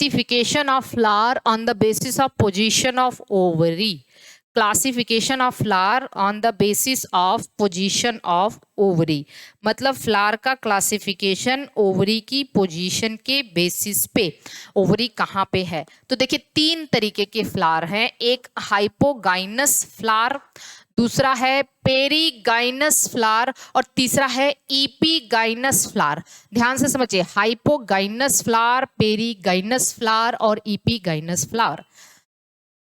classification of flower on the basis of position of ovary. Classification of flower on the basis of position of ovary, मतलब flower का classification ovary की position के basis पे, ovary कहाँ पे है। तो देखिए तीन तरीके के फ्लावर हैं, एक हाइपोगाइनस फ्लावर, दूसरा है पेरीगाइनस फ्लावर और तीसरा है ईपीगाइनस फ्लावर। ध्यान से समझिए, हाइपोगाइनस फ्लावर, पेरीगाइनस फ्लावर और ईपीगाइनस फ्लावर।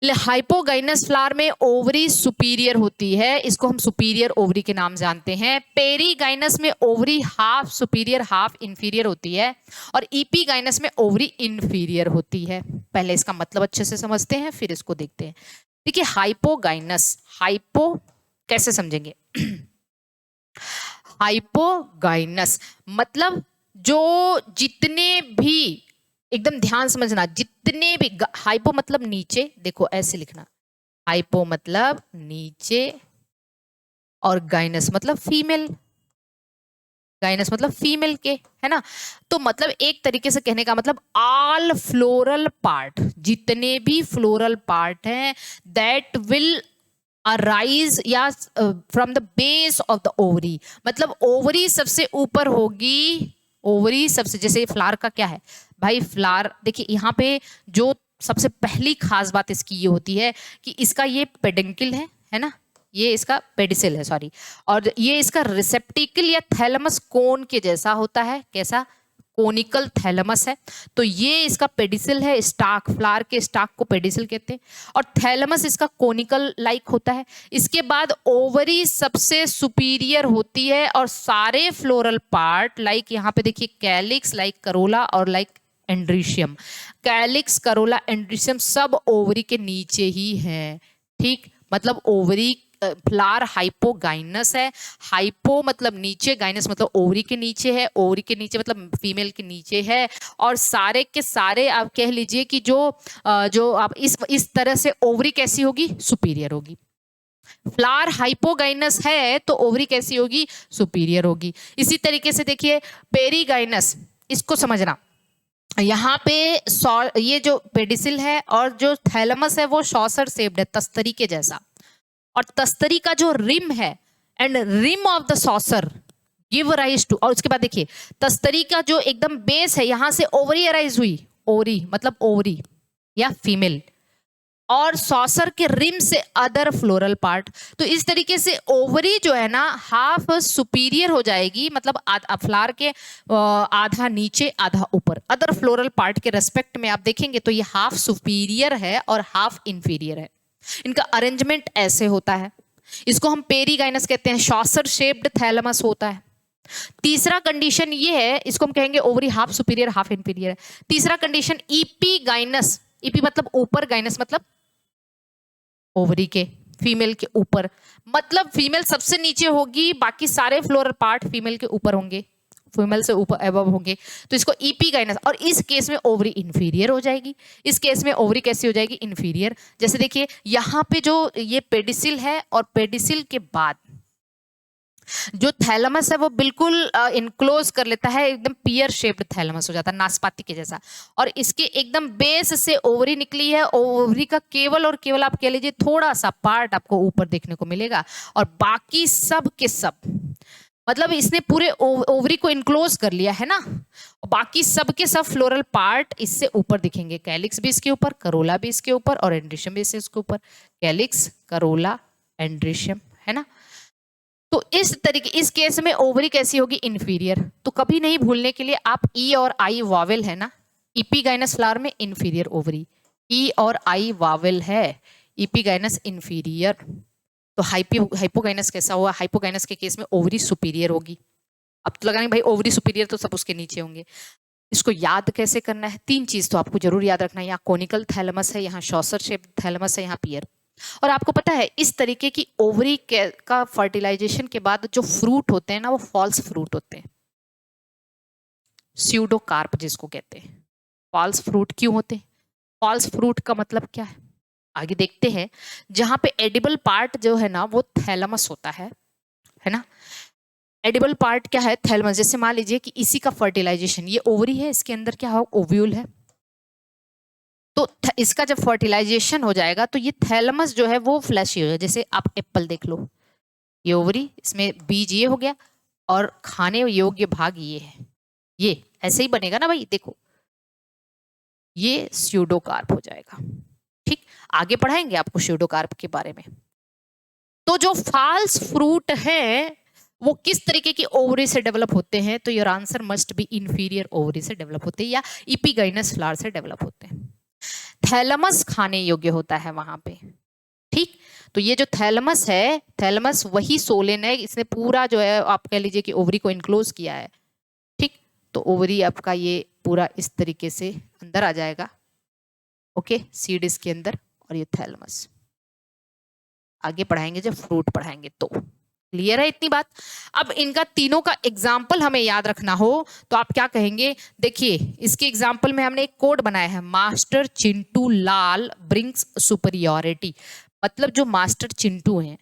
हाइपोगाइनस फ्लावर में ओवरी सुपीरियर होती है, इसको हम सुपीरियर ओवरी के नाम जानते हैं। पेरीगाइनस में ovary half superior half inferior होती है और ईपीगाइनस में ओवरी इंफीरियर होती है। पहले इसका मतलब अच्छे से समझते हैं फिर इसको देखते हैं। देखिए हाइपोगाइनस, हाइपो कैसे समझेंगे हाइपोगाइनस मतलब जो जितने भी, एकदम ध्यान समझना, जितने भी, हाइपो मतलब नीचे, देखो ऐसे लिखना, हाइपो मतलब नीचे और गाइनस मतलब फीमेल, गाइनस मतलब फीमेल के, है ना। तो मतलब एक तरीके से कहने का मतलब ऑल फ्लोरल पार्ट, जितने भी फ्लोरल पार्ट हैं दैट विल अराइज या from the base of the ovary, मतलब ओवरी सबसे ऊपर होगी, ओवरी सबसे, जैसे फ्लावर का क्या है भाई, फ्लावर देखिए यहाँ पे जो सबसे पहली खास बात इसकी ये होती है कि इसका ये पेडिंकल है ना, ये इसका पेडिसिल है सॉरी, और ये इसका रिसेप्टिकल या थैलमस कोन के जैसा होता है, कैसा, कोनिकल थैलमस है। तो ये इसका पेडिसिल है, स्टाक, फ्लावर के स्टाक को पेडिसिल कहते हैं, और थैलमस इसका कोनिकल लाइक होता है। इसके बाद ओवरी सबसे सुपीरियर होती है और सारे फ्लोरल पार्ट लाइक यहाँ पे देखिए कैलिक्स, लाइक करोला और like androecium, calyx, Corolla, androecium सब ओवरी के नीचे ही है, ठीक। मतलब ओवरी, फ्लावर हाइपोगाइनस है, हाइपो मतलब नीचे, गाइनस मतलब ओवरी के नीचे है, ओवरी के नीचे मतलब फीमेल के नीचे है, और सारे के सारे आप कह लीजिए कि जो आप इस तरह से ओवरी कैसी होगी, सुपीरियर होगी। फ्लावर हाइपोगाइनस है तो ओवरी कैसी होगी, सुपीरियर होगी। इसी तरीके से देखिए पेरीगाइनस, इसको समझना, यहाँ पे ये जो पेडिसिल है और जो थैलमस है वो सॉसर शेप्ड है, तस्तरी के जैसा, और तस्तरी का जो रिम है and rim of the saucer give rise to, और उसके बाद देखिए तस्तरी का जो एकदम बेस है यहां से ओवरी अराइज हुई, ओवरी मतलब ओवरी या फीमेल, और सॉसर के रिम से अदर फ्लोरल पार्ट। तो इस तरीके से ओवरी जो है ना हाफ सुपीरियर हो जाएगी, मतलब फ्लावर के आधा नीचे आधा ऊपर, अदर फ्लोरल पार्ट के रेस्पेक्ट में आप देखेंगे तो ये हाफ सुपीरियर है और हाफ इंफीरियर है। इनका अरेंजमेंट ऐसे होता है, इसको हम पेरीगाइनस कहते हैं, सॉसर शेप्ड थैलमस होता है। तीसरा कंडीशन ये है, इसको हम कहेंगे ovary half superior half inferior है। तीसरा कंडीशन ईपीगाइनस, ईपी मतलब ऊपर, गाइनस मतलब ओवरी के, फीमेल के ऊपर, मतलब फीमेल सबसे नीचे होगी, बाकी सारे फ्लोरल पार्ट फीमेल के ऊपर होंगे, फीमेल से ऊपर एबव होंगे, तो इसको ईपीगाइनस। और इस केस में ओवरी इंफीरियर हो जाएगी, इस केस में ओवरी कैसी हो जाएगी, इंफीरियर। जैसे देखिए यहाँ पे जो ये पेडिसिल है और पेडिसिल के बाद जो थैलमस है वो बिल्कुल इनक्लोज कर लेता है, एकदम पियर शेप्ड थैलमस हो जाता है, नाशपाती के जैसा, और इसके एकदम बेस से ओवरी निकली है, ओवरी का केवल और केवल आप कह लीजिए थोड़ा सा पार्ट आपको ऊपर देखने को मिलेगा, और बाकी सब के सब, मतलब इसने पूरे ओवरी को इनक्लोज कर लिया है ना, बाकी सब के सब फ्लोरल पार्ट इससे ऊपर दिखेंगे, कैलिक्स भी इसके ऊपर, करोला भी इसके ऊपर और एंड्रीशियम भी इसके ऊपर, कैलिक्स, करोला, एंड्रीशियम, है ना। तो इस तरीके, इस केस में ओवरी कैसी होगी, इंफीरियर। तो कभी नहीं भूलने के लिए आप ई और आई वावेल है ना, ईपीगाइनस फ्लावर में इंफीरियर ओवरी, ई और आई वावेल है, ईपीगाइनस इंफीरियर। तो हाइपोगाइनस कैसा हुआ, हाइपोगाइनस के केस में ओवरी सुपीरियर होगी। अब तो लगा नहीं भाई ओवरी सुपीरियर तो सब उसके नीचे होंगे। इसको याद कैसे करना है, तीन चीज तो आपको जरूर याद रखना है, यहाँ कोनिकल थैलमस है, यहाँ सॉसर शेप थैलमस है, यहाँ पियर। और आपको पता है इस तरीके की ओवरी का फर्टिलाइजेशन के बाद जो फ्रूट होते हैं ना वो फॉल्स फ्रूट होते हैं, स्यूडोकार्प जिसको कहते हैं। फॉल्स फ्रूट क्यों होते हैं, फॉल्स फ्रूट का मतलब क्या है आगे देखते हैं। जहां पे एडिबल पार्ट जो है ना वो थैलमस होता है ना, एडिबल पार्ट क्या है, थैलमस। जैसे मान लीजिए कि इसी का फर्टिलाइजेशन, ये ओवरी है, इसके अंदर क्या हो, ओव्यूल है, तो इसका जब फर्टिलाइजेशन हो जाएगा तो ये थैलमस जो है वो फ्लैशी हो जाएगा। जैसे आप एप्पल देख लो, ये ओवरी, इसमें बीज ये हो गया और खाने योग्य भाग ये है, ये ऐसे ही बनेगा ना भाई। देखो ये स्यूडोकार्प हो जाएगा। ठीक, आगे पढ़ाएंगे आपको स्यूडोकार्प के बारे में। तो जो फाल्स फ्रूट है वो किस तरीके की ओवरी से डेवलप होते हैं? तो your answer must be inferior ovary से डेवलप होते हैं या इपिगाइनस फ्लावर से डेवलप होते हैं। थैलमस खाने योग्य होता है वहां पे। ठीक, तो ये जो थैलमस है, थैलमस वही सोलेन है, इसने पूरा जो है आप कह लीजिए कि ओवरी को इनक्लोज किया है। ठीक, तो ओवरी आपका ये पूरा इस तरीके से अंदर आ जाएगा। ओके, सीड इसके अंदर और ये थैलमस। आगे पढ़ाएंगे जब फ्रूट पढ़ाएंगे तो। क्लियर है इतनी बात? अब इनका तीनों का एग्जाम्पल हमें याद रखना हो तो आप क्या कहेंगे? देखिए इसके एग्जाम्पल में हमने एक कोड बनाया है, मास्टर चिंटू लाल ब्रिंग्स सुपरियोरिटी। मतलब जो मास्टर चिंटू हैं,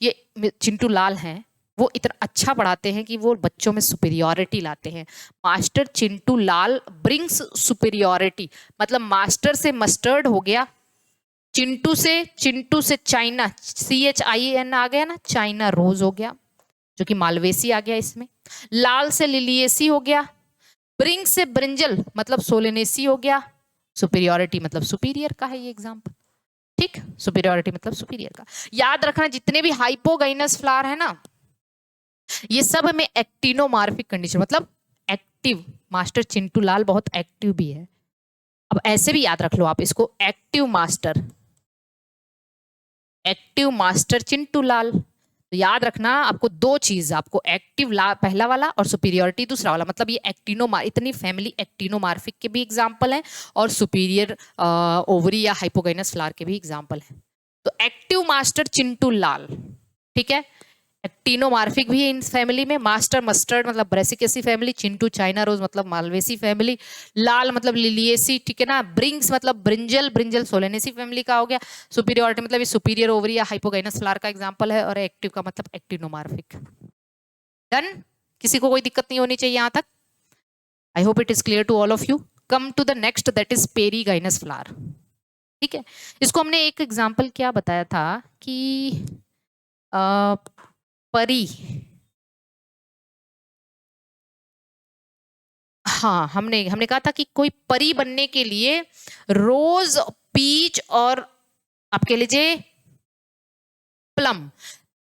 ये चिंटू लाल हैं, वो इतना अच्छा पढ़ाते हैं कि वो बच्चों में सुपीरियोरिटी लाते हैं। मास्टर चिंटू लाल ब्रिंग्स सुपीरियोरिटी, मतलब मास्टर से मस्टर्ड हो गया, चिंटू से चाइना, CHIN आ गया ना, चाइना रोज हो गया जो कि मालवेसी आ गया इसमें। लाल से लिलियेसी हो गया, ब्रिंग से ब्रिंजल मतलब सोलेनेसी हो गया। सुपीरियोरिटी मतलब सुपीरियर का है ये एग्जाम्पल। ठीक, सुपीरियोरिटी मतलब सुपीरियर का। याद रखना जितने भी हाइपोगाइनस फ्लावर है ना, ये सब में एक्टिनोमार्फिक कंडीशन मतलब एक्टिव। मास्टर चिंटू लाल बहुत एक्टिव भी है। अब ऐसे भी याद रख लो आप इसको, एक्टिव मास्टर चिंटू लाल। तो याद रखना आपको दो चीज, आपको एक्टिव पहला वाला और सुपीरियोरिटी दूसरा वाला। मतलब ये इतनी फैमिली एक्टिनोमार्फिक के भी एग्जाम्पल हैं और सुपीरियर ओवरी या हाइपोगाइनस फ्लावर के भी एग्जाम्पल हैं। तो एक्टिव मास्टर चिंटू लाल, ठीक है। एक्टिनोमार्फिक भी है इन फैमिली में, मास्टर मस्टर्ड मतलब ब्रेसिकेसी फैमिली, चिंटू चाइना रोज मतलब मालवेसी फैमिली, लाल मतलब लिलियेसी, ठीक है ना, ब्रिंग्स मतलब ब्रिंजल सोलेनेसी फैमिली का हो गया, सुपीरियोरिटी मतलब ये सुपीरियर ओवरी या हाइपोगाइनस फ्लावर का एग्जांपल है, और एक्टिव का मतलब एक्टिनोमार्फिक। डन, किसी को कोई दिक्कत नहीं होनी चाहिए यहां तक। I hope it is clear to all of you. Come to the next, that is perigynous flower. ठीक है, इसको हमने एक एग्जाम्पल क्या बताया था कि परी, हाँ हमने कहा था कि कोई परी बनने के लिए रोज, पीच और आप कह लीजिए प्लम,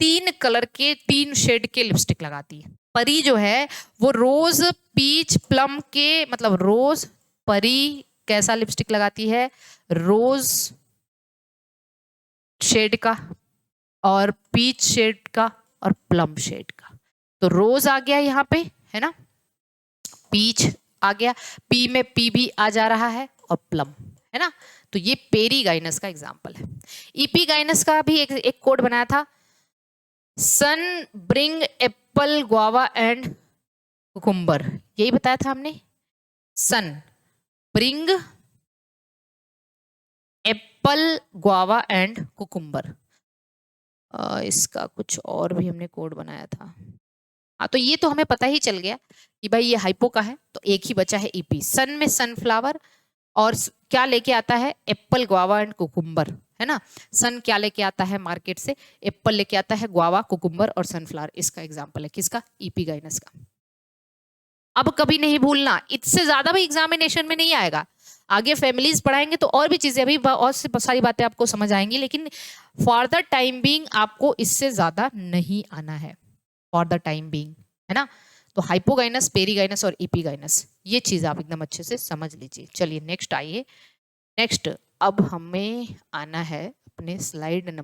3 कलर के 3 शेड के लिपस्टिक लगाती है। परी जो है वो रोज, पीच, प्लम के मतलब रोज, परी कैसा लिपस्टिक लगाती है? रोज शेड का और पीच शेड का और प्लम शेड का। तो रोज आ गया यहाँ पे, है ना, पीच आ गया, पी में पी भी आ जा रहा है और प्लम, है ना। तो ये पेरीगाइनस का एग्जांपल है। इपीगाइनस का भी एक कोड बनाया था, sun bring apple guava and cucumber, यही बताया था हमने, sun bring apple guava and cucumber. इसका कुछ और भी हमने कोड बनाया था। हाँ, तो ये तो हमें पता ही चल गया कि भाई ये हाइपो का है, तो एक ही बचा है ईपी। सन में सनफ्लावर और क्या लेके आता है? एप्पल, ग्वावा एंड कुकुम्बर, है ना। सन क्या लेके आता है मार्केट से? एप्पल लेके आता है, ग्वावा, कुकुम्बर और सनफ्लावर। इसका एग्जाम्पल है किसका? इपीगाइनस का। अब कभी नहीं भूलना, इससे ज्यादा भी एग्जामिनेशन में नहीं आएगा। आगे फैमिलीज पढ़ाएंगे तो और भी चीजें, अभी और सारी बातें आपको समझ आएंगी, लेकिन फॉर द टाइम बीइंग आपको इससे ज्यादा नहीं आना है, फॉर द टाइम बीइंग, है ना। तो हाइपोगाइनस, पेरीगाइनस और इपीगाइनस, ये चीज आप एकदम अच्छे से समझ लीजिए। चलिए नेक्स्ट आइए। नेक्स्ट अब हमें आना है अपने स्लाइड नंबर